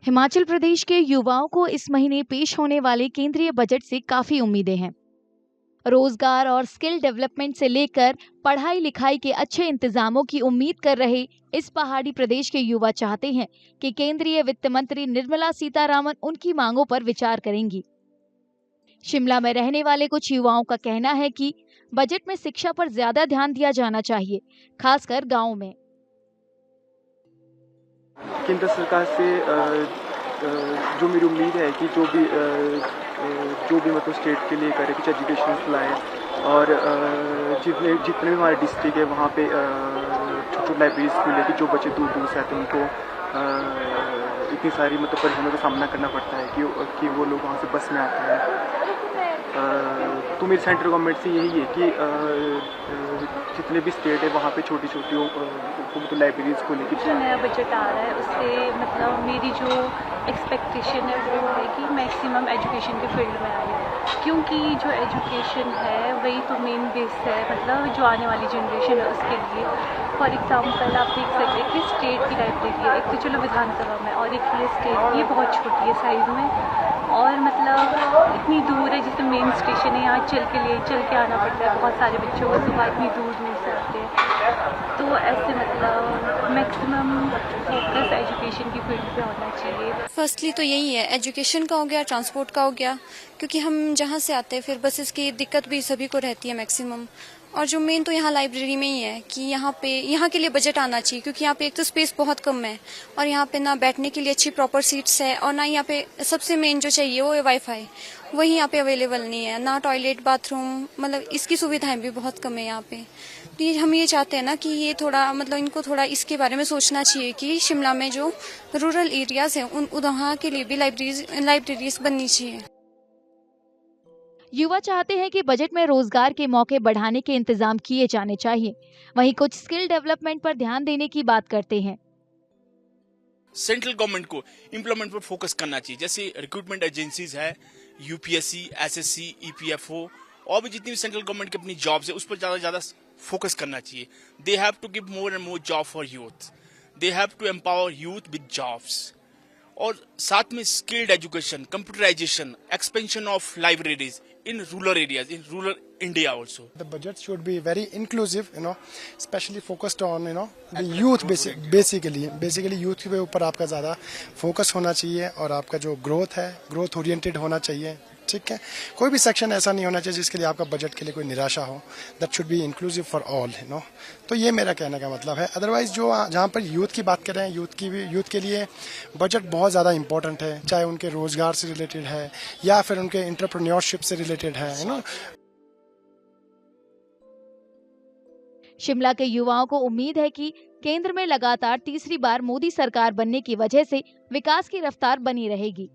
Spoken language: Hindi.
हिमाचल प्रदेश के युवाओं को इस महीने पेश होने वाले केंद्रीय बजट से काफी उम्मीदें हैं। रोजगार और स्किल डेवलपमेंट से लेकर पढ़ाई लिखाई के अच्छे इंतजामों की उम्मीद कर रहे इस पहाड़ी प्रदेश के युवा चाहते हैं कि केंद्रीय वित्त मंत्री निर्मला सीतारामन उनकी मांगों पर विचार करेंगी। शिमला में रहने वाले कुछ युवाओं का कहना है कि बजट में शिक्षा पर ज्यादा ध्यान दिया जाना चाहिए, खासकर गाँव में। केंद्र सरकार से जो मेरी उम्मीद है कि जो भी मतलब स्टेट के लिए करे, कुछ एजुकेशन लाए और जितने जितने भी हमारे डिस्ट्रिक्ट है वहाँ पे छोटी छोटी लाइब्रेरीज खुले कि जो बच्चे दूर दूर से आते हैं उनको इतनी सारी मतलब परेशानियों का सामना करना पड़ता है कि वो लोग वहाँ से बस में आते हैं। तो मेरी सेंट्रल गवर्नमेंट से यही है कि जितने भी स्टेट है वहाँ पे छोटी छोटी तो लाइब्रेरीज को लेकर जो नया बजट आ रहा है उससे मतलब मेरी जो एक्सपेक्टेशन है वो है कि मैक्सिमम एजुकेशन के फील्ड में आए, क्योंकि जो एजुकेशन है वही तो मेन बेस है मतलब जो आने वाली जनरेशन है उसके लिए। फॉर एग्जांपल आप देख सकते हैं कि स्टेट की लाइब्रेरी है, एक तो चलो विधानसभा में, और एक ये स्टेट, ये बहुत छोटी है साइज़ में और मतलब इतनी दूर है, जैसे मेन स्टेशन है यहाँ चल के आना पड़ता है। बहुत सारे बच्चों को सुबह इतनी दूर दूर से आते हैं, तो ऐसे मतलब मैक्सिमम फोकस एजुकेशन की फील्ड पे होना चाहिए। फर्स्टली तो यही है, एजुकेशन का हो गया, ट्रांसपोर्ट का हो गया, क्योंकि हम जहाँ से आते हैं फिर बसेस की दिक्कत भी सभी को रहती है मैक्सिमम। और जो मेन तो यहाँ लाइब्रेरी में ही है कि यहाँ के लिए बजट आना चाहिए, क्योंकि यहाँ पे एक तो स्पेस बहुत कम है और यहाँ पे ना बैठने के लिए अच्छी प्रॉपर सीट्स है और ना यहाँ पे सबसे मेन जो चाहिए वो है वाईफाई, वही यहाँ पे अवेलेबल नहीं है, ना टॉयलेट बाथरूम, मतलब इसकी सुविधाएं भी बहुत कम है यहाँ पे। तो ये हम ये चाहते हैं ना कि ये थोड़ा मतलब इनको थोड़ा इसके बारे में सोचना चाहिए कि शिमला में जो रूरल एरियाज है उन वहाँ के लिए भी लाइब्रेरीज बननी चाहिए। युवा चाहते हैं कि बजट में रोजगार के मौके बढ़ाने के इंतजाम किए जाने चाहिए। वहीं कुछ स्किल डेवलपमेंट पर ध्यान देने की बात करते हैं। सेंट्रल गवर्नमेंट को इम्प्लीमेंट पर फोकस करना चाहिए, जैसे रिक्रूटमेंट एजेंसीज है, यूपीएससी, एसएससी, ईपीएफओ और भी जितनी भी सेंट्रल गवर्नमेंट की अपनी जॉब्स है उस पर ज्यादा फोकस करना चाहिए। They have to give more and more job for youth, they have to empower youth with jobs. और साथ में skilled education, computerisation, expansion of libraries in rural areas, in rural India also. The budget should be very inclusive, especially focused on, the youth basically youth के ऊपर आपका ज़्यादा फोकस होना चाहिए और आपका जो ग्रोथ है, ग्रोथ ओरिएंटेड होना चाहिए। ठीक है, कोई भी सेक्शन ऐसा नहीं होना चाहिए जिसके लिए आपका बजट के लिए कोई निराशा हो। That should be inclusive for all, तो ये मेरा कहने का मतलब है। अदरवाइज जो जहाँ पर यूथ की बात कर रहे हैं, यूथ के लिए बजट बहुत ज़्यादा इंपॉर्टेंट है, चाहे उनके रोजगार से रिलेटेड है या फिर उनके एंटरप्रेन्योरशिप से रिलेटेड है, शिमला के युवाओं को उम्मीद है कि केंद्र में लगातार तीसरी बार मोदी सरकार बनने की वजह से विकास की रफ्तार बनी रहेगी।